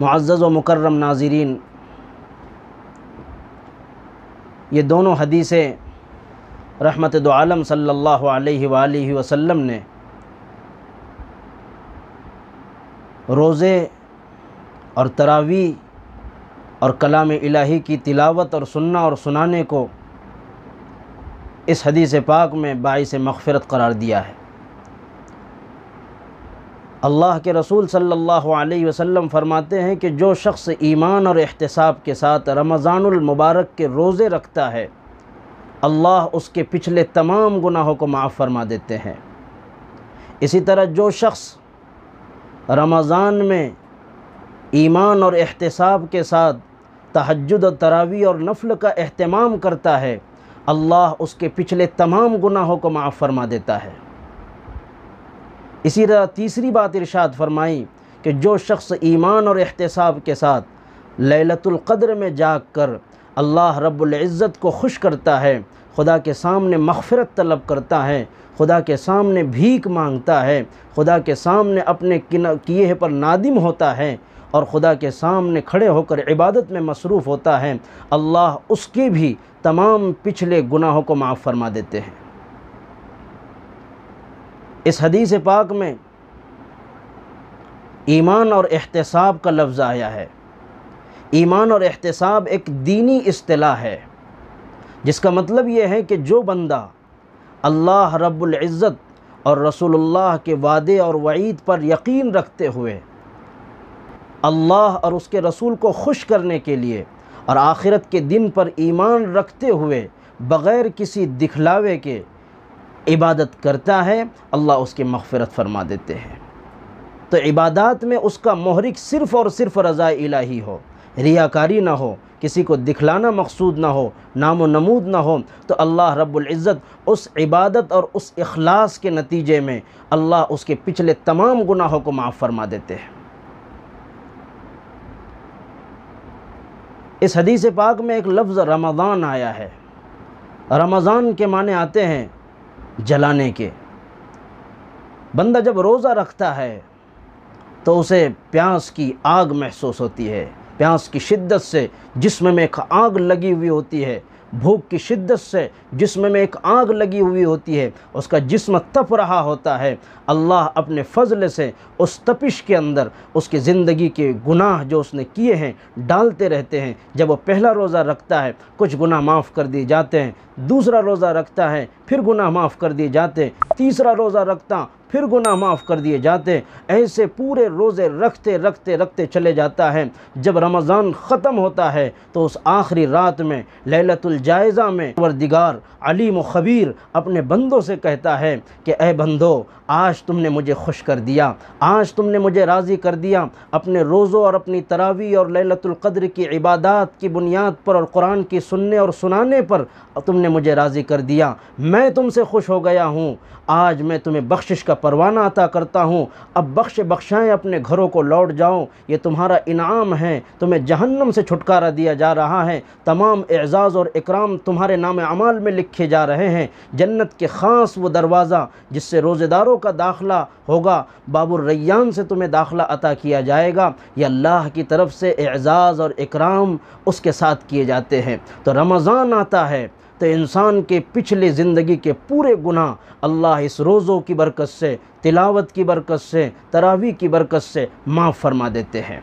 मुअज़्ज़ज़ व मुकर्रम नाज़रीन, ये दोनों हदीसें रहमत दो आलम सल्लल्लाहु अलैहि वसल्लम ने रोज़े और तरावी और कलाम इलाही की तिलावत और सुनना और सुनाने को इस हदीस पाक में बाइस मग़फ़िरत करार दिया है। अल्लाह के रसूल सल्लल्लाहु अलैहि वसल्लम फरमाते हैं कि जो शख्स ईमान और एहतिसाब के साथ रमज़ानुल मुबारक के रोज़े रखता है, अल्लाह उसके पिछले तमाम गुनाहों को माफ़ फरमा देते हैं। इसी तरह जो शख्स रमज़ान में ईमान और एहतिसाब के साथ तहज्जुद और तरावी और नफ़ल का एहतमाम करता है, अल्लाह उसके पिछले तमाम गुनाहों को माफ़ फरमा देता है। इसी तरह तीसरी बात इरशाद फरमाई कि जो शख्स ईमान और एहतिसाब के साथ लैलतुल क़द्र में जाग कर अल्लाह रब्बुल इज़्ज़त को खुश करता है, खुदा के सामने मग़फ़िरत तलब करता है, खुदा के सामने भीख मांगता है, खुदा के सामने अपने किए पर नादिम होता है और खुदा के सामने खड़े होकर इबादत में मसरूफ़ होता है, अल्लाह उसके भी तमाम पिछले गुनाहों को माफ़ फरमा देते हैं। इस हदीस पाक में ईमान और एहतिसाब का लफ्ज़ आया है। ईमान और एहतिसाब एक दीनी इस्तिलाह है, जिसका मतलब ये है कि जो बंदा अल्लाह रब्बुल इज़्ज़त और रसूलुल्लाह के वादे और वईद पर यकीन रखते हुए अल्लाह और उसके रसूल को खुश करने के लिए और आखिरत के दिन पर ईमान रखते हुए बग़ैर किसी दिखलावे के इबादत करता है, अल्लाह उसकी मग़फ़िरत फरमा देते हैं। तो इबादत में उसका मोहरिक सिर्फ़ और सिर्फ रज़ा इलाही हो, रियाकारी ना हो, किसी को दिखलाना मकसूद ना हो, नामो नमूद ना हो, तो अल्लाह रब्बुल इज़्ज़त उस इबादत और उस इखलास के नतीजे में अल्लाह उसके पिछले तमाम गुनाहों को माफ़ फरमा देते हैं। इस हदीस पाक में एक लफ्ज़ रमज़ान आया है। रमज़ान के माने आते हैं जलाने के। बंदा जब रोज़ा रखता है तो उसे प्यास की आग महसूस होती है, प्यास की शिद्दत से जिस्म में एक आग लगी हुई होती है, भूख की शिद्दत से जिस्म में एक आग लगी हुई होती है, उसका जिस्म तप रहा होता है, अल्लाह अपने फ़ज़ल से उस तपिश के अंदर उसकी ज़िंदगी के गुनाह जो उसने किए हैं डालते रहते हैं। जब वो पहला रोज़ा रखता है कुछ गुनाह माफ़ कर दिए जाते हैं, दूसरा रोज़ा रखता है फिर गुनाह माफ़ कर दिए जाते हैं, तीसरा रोज़ा रखता फिर गुनाह माफ़ कर दिए जाते। ऐसे पूरे रोज़े रखते रखते रखते चले जाता है। जब रमज़ान ख़त्म होता है तो उस आखिरी रात में लैलतुल जायज़ा में परवरदिगार अलीम व ख़बीर अपने बंदों से कहता है कि ए बंदो, आज तुमने मुझे खुश कर दिया, आज तुमने मुझे राज़ी कर दिया। अपने रोज़ों और अपनी तरावी और लैलतुल क़द्र की इबादत की बुनियाद पर और कुरान की सुनने और सुनाने पर तुमने मुझे राज़ी कर दिया। मैं तुमसे खुश हो गया हूँ। आज मैं तुम्हें बख्शिश का परवाना अता करता हूँ। अब बख्शाएँ अपने घरों को लौट जाओ, ये तुम्हारा इनाम है। तुम्हें जहन्नम से छुटकारा दिया जा रहा है। तमाम एज़ाज़ और इकराम तुम्हारे नाम अमाल में लिखे जा रहे हैं। जन्नत के ख़ास वो दरवाज़ा जिससे रोज़ेदारों का दाखिला होगा, बाबुर रैयान से तुम्हें दाखिला अता किया जाएगा। ये अल्लाह की तरफ से एज़ाज़ और इकराम उसके साथ किए जाते हैं। तो रमज़ान आता है तो इंसान के पिछले ज़िंदगी के पूरे गुनाह अल्लाह इस रोज़ों की बरकत से, तिलावत की बरकत से, तरावी की बरकत से माफ़ फरमा देते हैं।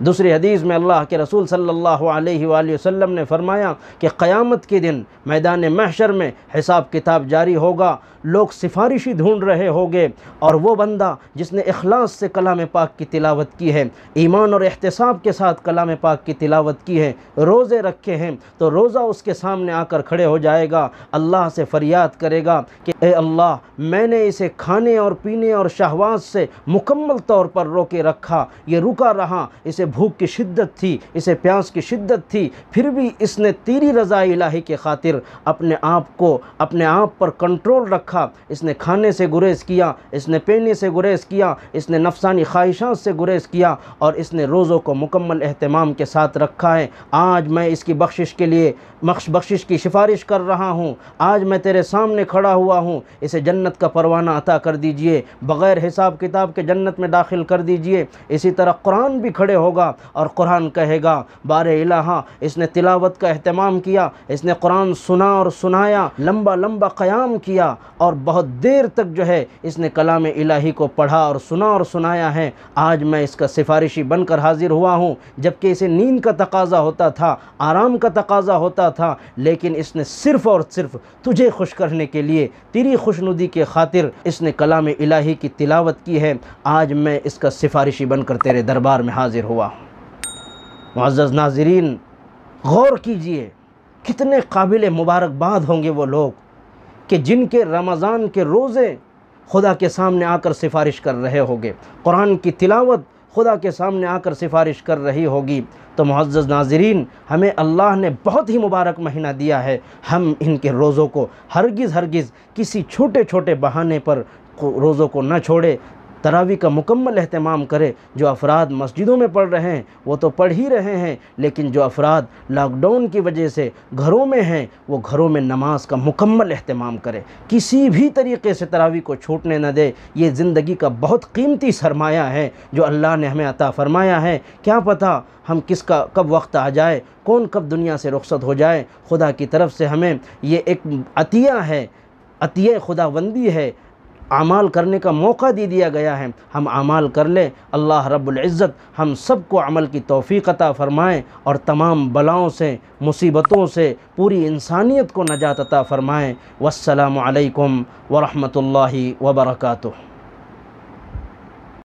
दूसरी हदीस में अल्लाह के रसूल सल्लल्लाहु अलैहि वसल्लम ने फरमाया कि क़यामत के दिन मैदान महशर में हिसाब किताब जारी होगा, लोग सिफारिशी ढूंढ रहे होंगे, और वो बंदा जिसने इखलास से कलाम पाक की तिलावत की है, ईमान और एहतिसाब के साथ कलाम पाक की तिलावत की है, रोज़े रखे हैं, तो रोज़ा उसके सामने आकर खड़े हो जाएगा, अल्लाह से फ़रियाद करेगा कि ए अल्लाह, मैंने इसे खाने और पीने और शहवात से मुकम्मल तौर पर रोके रखा, ये रुका रहा, इसे भूख की शिद्दत थी, इसे प्यास की शिद्दत थी, फिर भी इसने तेरी रज़ा इलाही के खातिर अपने आप पर कंट्रोल रखा। इसने खाने से गुरेज़ किया, इसने पीने से गुरेज़ किया, इसने नफसानी ख्वाहिशात से गुरेज़ किया, और इसने रोज़ों को मुकम्मल एहतमाम के साथ रखा है। आज मैं इसकी बख्शिश के लिए बख्शिश की सिफारिश कर रहा हूँ। आज मैं तेरे सामने खड़ा हुआ हूँ, इसे जन्नत का परवाना अता कर दीजिए, बग़ैर हिसाब किताब के जन्नत में दाखिल कर दीजिए। इसी तरह कुरान भी खड़े होगा और कुरान कहेगा, बारे इलाहा, इसने तिलावत का एहतमाम किया, इसने कुरान सुना और सुनाया, लंबा लंबा क़याम किया, और बहुत देर तक जो है इसने कलाम इलाही को पढ़ा और सुना और सुनाया है। आज मैं इसका सिफारिशी बनकर हाजिर हुआ हूँ, जबकि इसे नींद का तकाज़ा होता था, आराम का तकाज़ा होता था, लेकिन इसने सिर्फ़ और सिर्फ तुझे खुश करने के लिए, तेरी खुशनुदी के खातिर इसने कलाम इलाही की तिलावत की है। आज मैं इसका सिफारिशी बनकर तेरे दरबार में हाजिर हुआ हूँ। मुअज़्ज़ज़ नाज़रीन, गौर कीजिए, कितने काबिल मुबारकबाद होंगे वो लोग कि जिनके रमज़ान के रोज़े खुदा के सामने आकर सिफारिश कर रहे होंगे, कुरान की तिलावत खुदा के सामने आकर सिफारिश कर रही होगी। तो मुअज़्ज़ज़ नाज़रीन, हमें अल्लाह ने बहुत ही मुबारक महीना दिया है। हम इनके रोज़ों को हरगिज़ किसी छोटे छोटे बहाने पर रोज़ों को न छोड़े, तरावी का मुकम्मल एहतमाम करे। जो अफराद मस्जिदों में पढ़ रहे हैं वो तो पढ़ ही रहे हैं, लेकिन जो अफराद लॉकडाउन की वजह से घरों में हैं वो घरों में नमाज का मुकम्मल एहतमाम करे, किसी भी तरीक़े से तरावी को छूटने न दे। ये ज़िंदगी का बहुत कीमती सरमाया है जो अल्लाह ने हमें अता फ़रमाया है। क्या पता हम किसका कब वक्त आ जाए, कौन कब दुनिया से रुखसत हो जाए। खुदा की तरफ से हमें ये एक अतिया है, अतिया खुदाबंदी है, आमाल करने का मौका दे दिया गया है। हम आमाल कर लें। अल्लाह रब्बुल इज़्ज़त हम सबको अमल की तौफ़ीक़ अता फ़रमाएँ और तमाम बलाओं से, मुसीबतों से पूरी इंसानियत को नजात अता फ़रमाएँ। वस्सलामु अलैकुम व रहमतुल्लाहि व बरकातुहू।